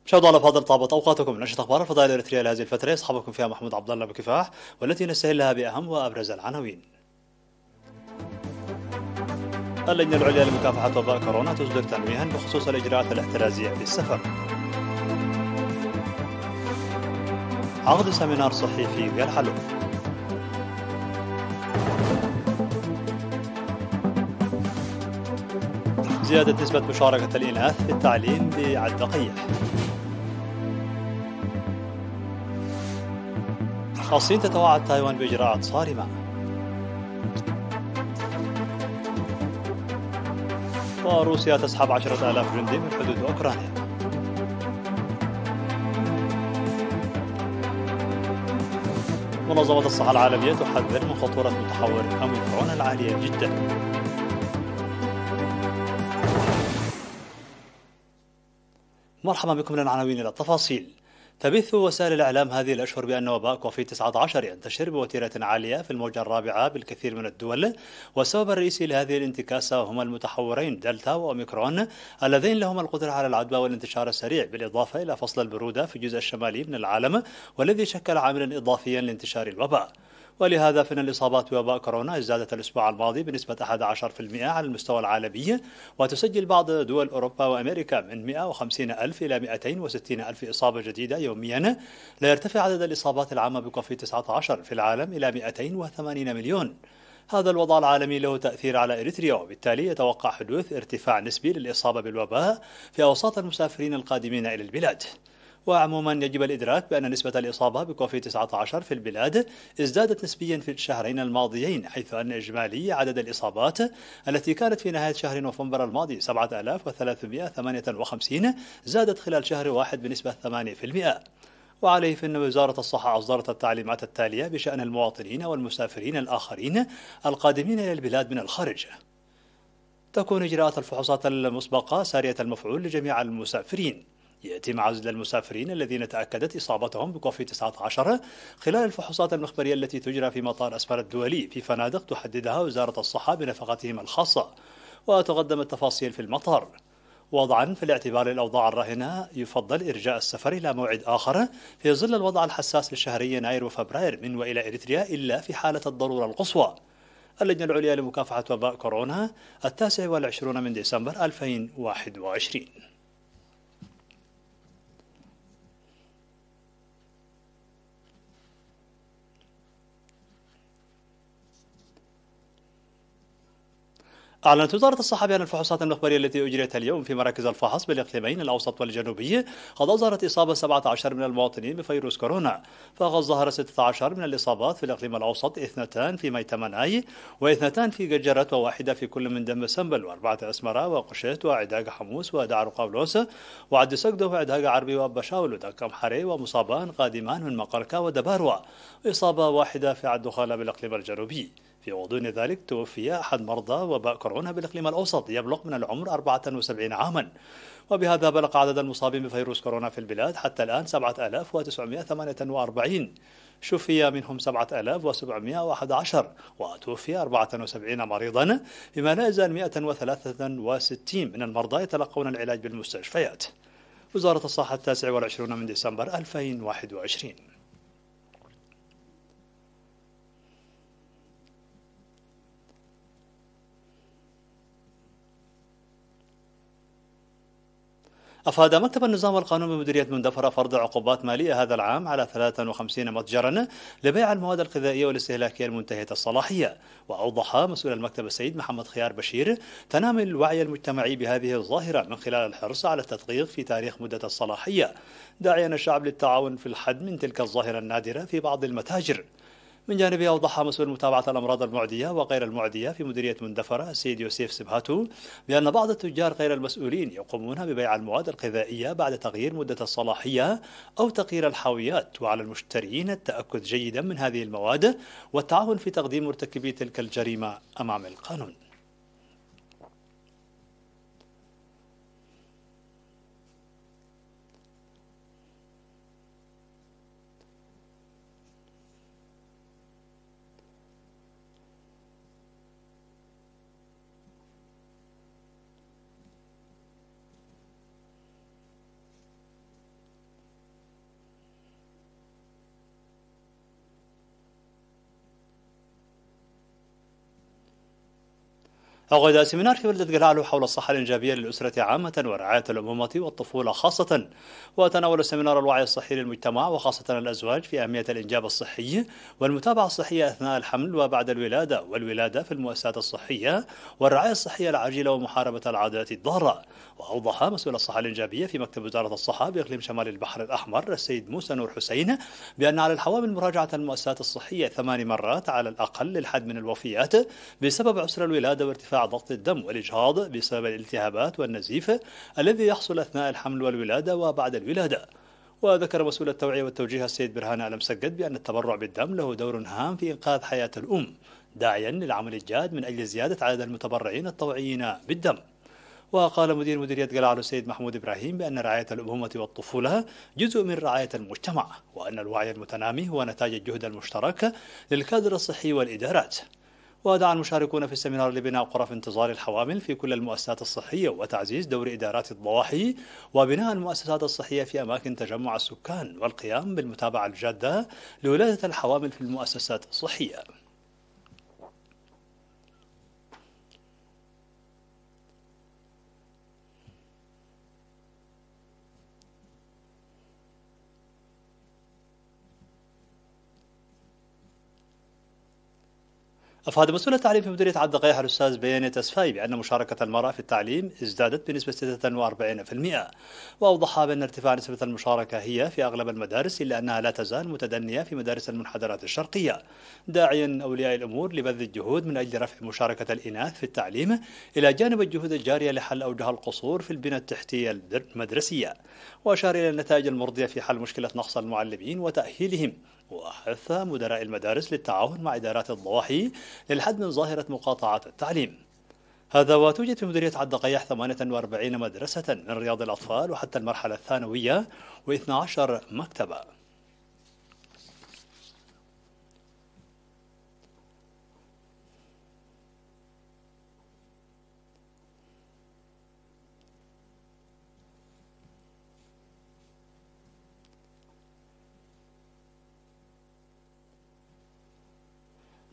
مشاهدينا الأفاضل، طابت أوقاتكم من نشرة أخبار الفضائية الإريترية لهذه الفترة، يصحبكم فيها محمود عبد الله بكفاح، والتي نستهلها بأهم وأبرز العناوين. اللجنة العليا لمكافحة وباء كورونا تصدر تنويها بخصوص الإجراءات الاحترازية في السفر. عقد سمينار صحي في بيرحلو. زيادة نسبة مشاركة الإناث في التعليم بعد قيح. الصين تتوعد تايوان بإجراءات صارمة. وروسيا تسحب 10,000 جندي من حدود أوكرانيا. منظمة الصحة العالمية تحذر من خطورة متحور أوميكرون العالية جدا. مرحبا بكم للعناوين إلى التفاصيل. تبث وسائل الإعلام هذه الأشهر بأن وباء كوفيد-19 ينتشر بوتيرة عالية في الموجة الرابعة بالكثير من الدول، والسبب الرئيسي لهذه الانتكاسة هما المتحورين دلتا وأوميكرون اللذين لهما القدرة على العدوى والانتشار السريع، بالإضافة إلى فصل البرودة في الجزء الشمالي من العالم، والذي شكل عاملا إضافيا لانتشار الوباء. ولهذا فإن الإصابات بوباء كورونا ازدادت الأسبوع الماضي بنسبة 11% على المستوى العالمي، وتسجل بعض دول أوروبا وأمريكا من 150 ألف إلى 260 ألف إصابة جديدة يوميا، ليرتفع عدد الإصابات العامة بكوفيد-19 في العالم إلى 280 مليون. هذا الوضع العالمي له تأثير على إريتريا، وبالتالي يتوقع حدوث ارتفاع نسبي للإصابة بالوباء في أوساط المسافرين القادمين إلى البلاد. وعموما يجب الإدراك بأن نسبة الإصابة بكوفيد-19 في البلاد ازدادت نسبيا في الشهرين الماضيين، حيث أن إجمالي عدد الإصابات التي كانت في نهاية شهر نوفمبر الماضي 7358 زادت خلال شهر واحد بنسبة 8%. وعليه فإن وزارة الصحة أصدرت التعليمات التالية بشأن المواطنين والمسافرين الآخرين القادمين إلى البلاد من الخارج. تكون إجراءات الفحوصات المسبقة سارية المفعول لجميع المسافرين. يتم عزل المسافرين الذين تأكدت إصابتهم بكوفيد-19 خلال الفحوصات المخبرية التي تجرى في مطار أسفر الدولي في فنادق تحددها وزارة الصحة بنفقتهم الخاصة، وتقدم التفاصيل في المطار. وضعا في الاعتبار الأوضاع الراهنة، يفضل إرجاء السفر إلى موعد آخر في ظل الوضع الحساس لشهري يناير وفبراير من وإلى إريتريا إلا في حالة الضرورة القصوى. اللجنة العليا لمكافحة وباء كورونا 29 من ديسمبر 2021. أعلنت وزارة الصحة بأن الفحوصات المخبرية التي أجريت اليوم في مراكز الفحص بالإقليمين الأوسط والجنوبي قد أظهرت إصابة 17 من المواطنين بفيروس كورونا، فقد ظهر 16 من الإصابات في الإقليم الأوسط، 2 في ميتمناي و2 في ججرة، وواحدة في كل من دم سنبل، و4 أسمرة وقشيت وعداق حموس ودعر قابلوس وعد سقدة وعداق عربي وبشاول ودكم حري ومصابان قادمان من مقركة ودباروة، وإصابة واحدة في عد خالة بالإقليم الجنوبي. في غضون ذلك توفي أحد مرضى وباء كورونا بالإقليم الأوسط يبلغ من العمر 74 عاما، وبهذا بلغ عدد المصابين بفيروس كورونا في البلاد حتى الآن 7948. شفي منهم 7711، وتوفي 74 مريضا، بما لا يزال 163 من المرضى يتلقون العلاج بالمستشفيات. وزارة الصحة 29 من ديسمبر 2021. أفاد مكتب النظام والقانون بمديرية مندفرة فرض عقوبات مالية هذا العام على 53 متجرا لبيع المواد الغذائية والاستهلاكية المنتهية الصلاحية. وأوضح مسؤول المكتب السيد محمد خيار بشير تنامي الوعي المجتمعي بهذه الظاهرة من خلال الحرص على التدقيق في تاريخ مدة الصلاحية، داعيا الشعب للتعاون في الحد من تلك الظاهرة النادرة في بعض المتاجر. من جانبه أوضح مسؤول متابعة الأمراض المعدية وغير المعدية في مديرية مندفرة السيد يوسف سبهاتو بأن بعض التجار غير المسؤولين يقومون ببيع المواد الغذائية بعد تغيير مدة الصلاحية أو تغيير الحاويات، وعلى المشترين التأكد جيدا من هذه المواد والتعاون في تقديم مرتكبي تلك الجريمة أمام القانون. عقد سيمينار في بلدة قلعلو حول الصحة الإنجابية للأسرة عامة ورعاية الأمومة والطفولة خاصة. وتناول السيمينار الوعي الصحي للمجتمع وخاصة الأزواج في أهمية الإنجاب الصحي والمتابعة الصحية أثناء الحمل وبعد الولادة والولادة في المؤسسات الصحية والرعاية الصحية العاجلة ومحاربة العادات الضارة. وأوضح مسؤول الصحة الإنجابية في مكتب وزارة الصحة بإقليم شمال البحر الأحمر السيد موسى نور حسين بأن على الحوامل مراجعة المؤسسات الصحية 8 مرات على الأقل للحد من الوفيات بسبب عسر الولادة وارتفاع ضغط الدم والإجهاض بسبب الالتهابات والنزيف الذي يحصل أثناء الحمل والولادة وبعد الولادة. وذكر مسؤول التوعية والتوجيه السيد برهان المسجد بأن التبرع بالدم له دور هام في إنقاذ حياة الأم، داعيا للعمل الجاد من أجل زيادة عدد المتبرعين الطوعيين بالدم. وقال مدير مديرية قلعلو السيد محمود إبراهيم بأن رعاية الأمومة والطفولة جزء من رعاية المجتمع، وأن الوعي المتنامي هو نتاج الجهد المشترك للكادر الصحي والإدارات. ودعا المشاركون في السمينار لبناء غرف انتظار الحوامل في كل المؤسسات الصحية وتعزيز دور إدارات الضواحي وبناء المؤسسات الصحية في أماكن تجمع السكان والقيام بالمتابعة الجادة لولادة الحوامل في المؤسسات الصحية. أفاد مسؤول التعليم في مديرية عبد القيح الأستاذ بياني تسفاي بأن مشاركة المرأة في التعليم ازدادت بنسبة 46%. وأوضح بأن ارتفاع نسبة المشاركة هي في أغلب المدارس إلا أنها لا تزال متدنية في مدارس المنحدرات الشرقية، داعيا أولياء الأمور لبذل الجهود من أجل رفع مشاركة الإناث في التعليم إلى جانب الجهود الجارية لحل أوجه القصور في البنى التحتية المدرسية. وأشار إلى النتائج المرضية في حل مشكلة نقص المعلمين وتأهيلهم، وحث مدراء المدارس للتعاون مع إدارات الضواحي للحد من ظاهرة مقاطعات التعليم. هذا وتوجد في مديرية عبد القيح 48 مدرسة من رياض الأطفال وحتى المرحلة الثانوية و12 مكتبة.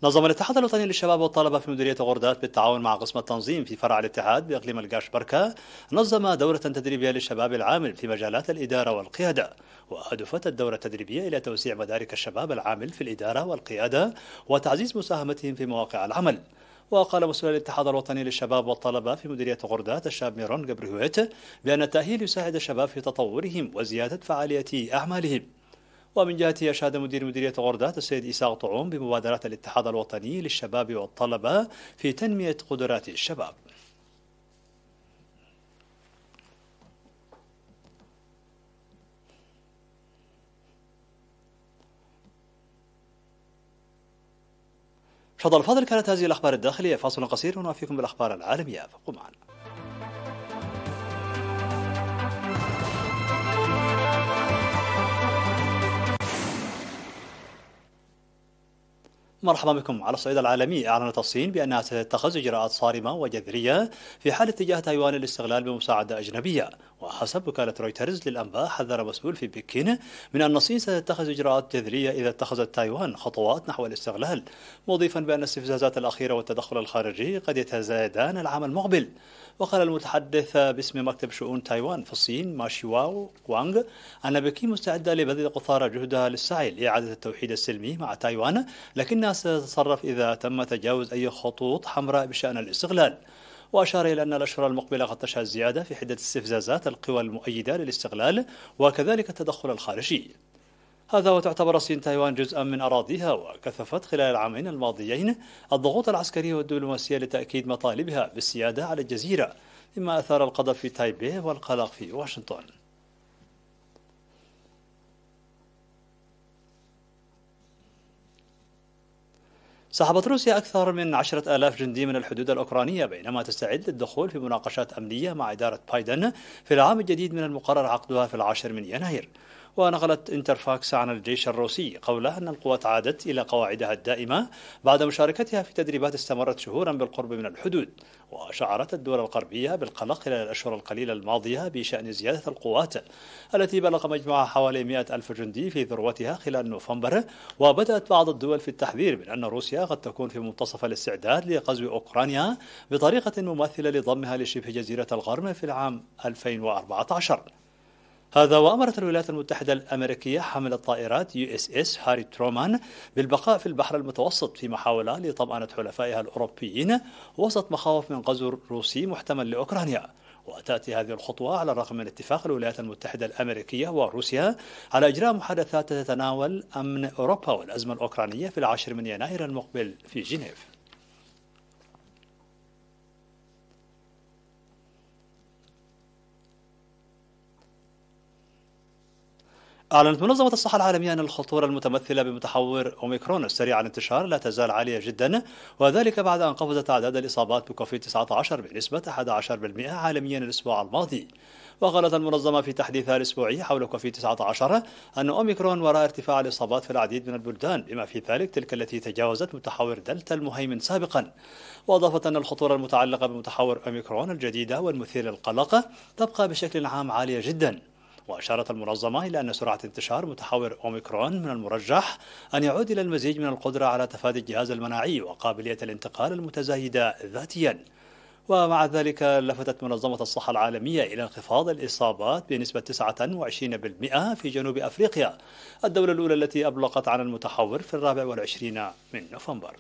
نظم الاتحاد الوطني للشباب والطلبة في مديرية غردات بالتعاون مع قسم التنظيم في فرع الاتحاد بإقليم القاش بركة نظم دورة تدريبية للشباب العامل في مجالات الإدارة والقيادة. وهدفت الدورة التدريبية إلى توسيع مدارك الشباب العامل في الإدارة والقيادة وتعزيز مساهمتهم في مواقع العمل. وقال مسؤول الاتحاد الوطني للشباب والطلبة في مديرية غردات الشاب ميرون جبريهويت بأن التأهيل يساعد الشباب في تطورهم وزيادة فعالية أعمالهم. ومن جهته أشاد مدير مديرية غردات السيد إساق طعوم بمبادرات الاتحاد الوطني للشباب والطلبة في تنمية قدرات الشباب. مشاهدينا الفاضل، كانت هذه الأخبار الداخلية. فاصل قصير ونوافيكم بالأخبار العالمية، فابقوا معنا. مرحبا بكم. على الصعيد العالمي، أعلنت الصين بأنها ستتخذ إجراءات صارمة وجذرية في حال اتجاه تايوان للاستغلال بمساعدة أجنبية. وحسب وكالة رويترز للأنباء، حذر مسؤول في بكين من أن الصين ستتخذ إجراءات جذرية إذا اتخذت تايوان خطوات نحو الاستغلال، مضيفا بأن الاستفزازات الأخيرة والتدخل الخارجي قد يتزايدان العام المقبل. وقال المتحدث باسم مكتب شؤون تايوان في الصين ماشيواو وانغ أن بكين مستعدة لبذل قصارى جهدها للسعي لإعادة التوحيد السلمي مع تايوان، لكنها ستتصرف إذا تم تجاوز أي خطوط حمراء بشأن الاستغلال. وأشار إلى أن الأشهر المقبلة قد تشهد زيادة في حدة استفزازات القوى المؤيدة للاستغلال وكذلك التدخل الخارجي. هذا وتعتبر الصين تايوان جزءا من أراضيها، وكثفت خلال العامين الماضيين الضغوط العسكرية والدبلوماسية لتأكيد مطالبها بالسيادة على الجزيرة، مما أثار الغضب في تايبي والقلق في واشنطن. سحبت روسيا أكثر من 10,000 جندي من الحدود الأوكرانية بينما تستعد للدخول في مناقشات أمنية مع إدارة بايدن في العام الجديد من المقرر عقدها في 10 من يناير. ونقلت انترفاكس عن الجيش الروسي قوله أن القوات عادت إلى قواعدها الدائمة بعد مشاركتها في تدريبات استمرت شهورا بالقرب من الحدود. وشعرت الدول الغربية بالقلق خلال الأشهر القليلة الماضية بشأن زيادة القوات التي بلغ مجموعها حوالي 100 ألف جندي في ذروتها خلال نوفمبر. وبدأت بعض الدول في التحذير من أن روسيا قد تكون في منتصف الاستعداد لغزو أوكرانيا بطريقة مماثلة لضمها لشبه جزيرة القرم في العام 2014. هذا وأمرت الولايات المتحدة الأمريكية حامل الطائرات USS هاري ترومان بالبقاء في البحر المتوسط في محاولة لطمأنة حلفائها الأوروبيين وسط مخاوف من غزو روسي محتمل لأوكرانيا. وتأتي هذه الخطوة على الرغم من اتفاق الولايات المتحدة الأمريكية وروسيا على إجراء محادثات تتناول أمن أوروبا والأزمة الأوكرانية في 10 من يناير المقبل في جنيف. أعلنت منظمة الصحة العالمية أن الخطورة المتمثلة بمتحور أوميكرون السريع الانتشار لا تزال عالية جدا، وذلك بعد أن قفزت أعداد الإصابات بكوفيد-19 بنسبة 11% عالميا الأسبوع الماضي. وقالت المنظمة في تحديثها الأسبوعي حول كوفيد-19 أن أوميكرون وراء ارتفاع الإصابات في العديد من البلدان بما في ذلك تلك التي تجاوزت متحور دلتا المهيمن سابقا. وأضافت أن الخطورة المتعلقة بمتحور أوميكرون الجديدة والمثير للقلق تبقى بشكل عام عالية جدا. وأشارت المنظمة إلى أن سرعة انتشار متحور أوميكرون من المرجح أن يعود إلى المزيج من القدرة على تفادي الجهاز المناعي وقابلية الانتقال المتزايدة ذاتيا. ومع ذلك لفتت منظمة الصحة العالمية إلى انخفاض الإصابات بنسبة 29% في جنوب أفريقيا، الدولة الأولى التي أبلغت عن المتحور في 24 من نوفمبر.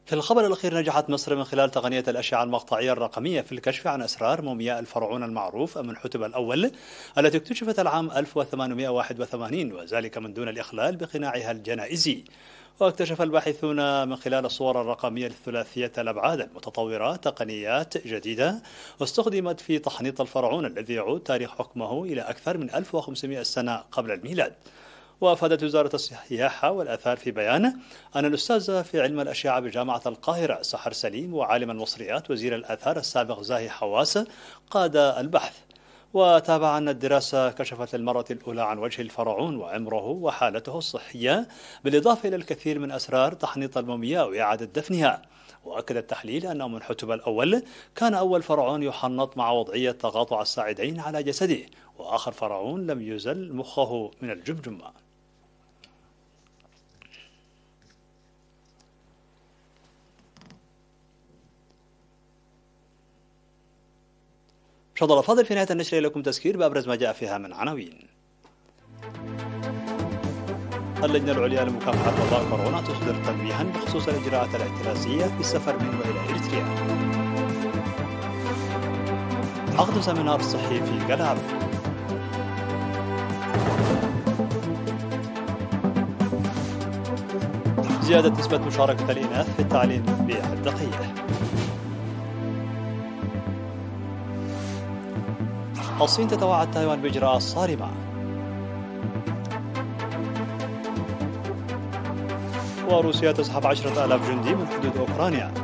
في الخبر الأخير، نجحت مصر من خلال تقنية الأشعة المقطعية الرقمية في الكشف عن أسرار مومياء الفرعون المعروف أمنحتب الأول التي اكتشفت العام 1881، وذلك من دون الإخلال بقناعها الجنائزي. واكتشف الباحثون من خلال الصور الرقمية الثلاثية الأبعاد المتطورة تقنيات جديدة واستخدمت في تحنيط الفرعون الذي يعود تاريخ حكمه إلى أكثر من 1500 سنة قبل الميلاد. وأفادت وزارة السياحة والآثار في بيان أن الأستاذ في علم الأشعة بجامعة القاهرة سحر سليم وعالم المصريات وزير الآثار السابق زاهي حواس قاد البحث. وتابع أن الدراسة كشفت للمرة الأولى عن وجه الفرعون وعمره وحالته الصحية، بالإضافة إلى الكثير من أسرار تحنيط المومياء وإعادة دفنها. وأكد التحليل أن أمنحتب الأول كان أول فرعون يحنط مع وضعية تقاطع الساعدين على جسده، وآخر فرعون لم يزل مخه من الجمجمة. شاء فاضل في نهاية النشر لكم تذكير بأبرز ما جاء فيها من عناوين. اللجنة العليا لمكافحة وباء كورونا تصدر تنبيها بخصوص الإجراءات الاحترازية في السفر من وإلى إريتريا. عقد سمينار صحي في جلاب. زيادة نسبة مشاركة الإناث في التعليم بالدقية. الصين تتوعد تايوان بإجراءات صارمة. وروسيا تسحب 10,000 جندي من حدود أوكرانيا.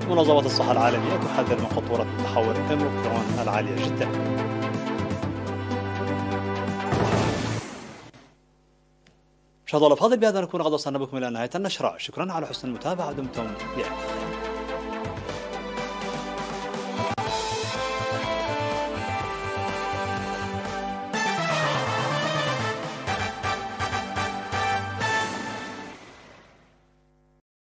منظمة الصحة العالمية تحذر من خطورة تحور أوميكرون العالية جدا. شاء الله فاضل بهذا نكون قد وصلنا بكم إلى نهاية النشرة. شكرا على حسن المتابعة، دمتم بألف خير.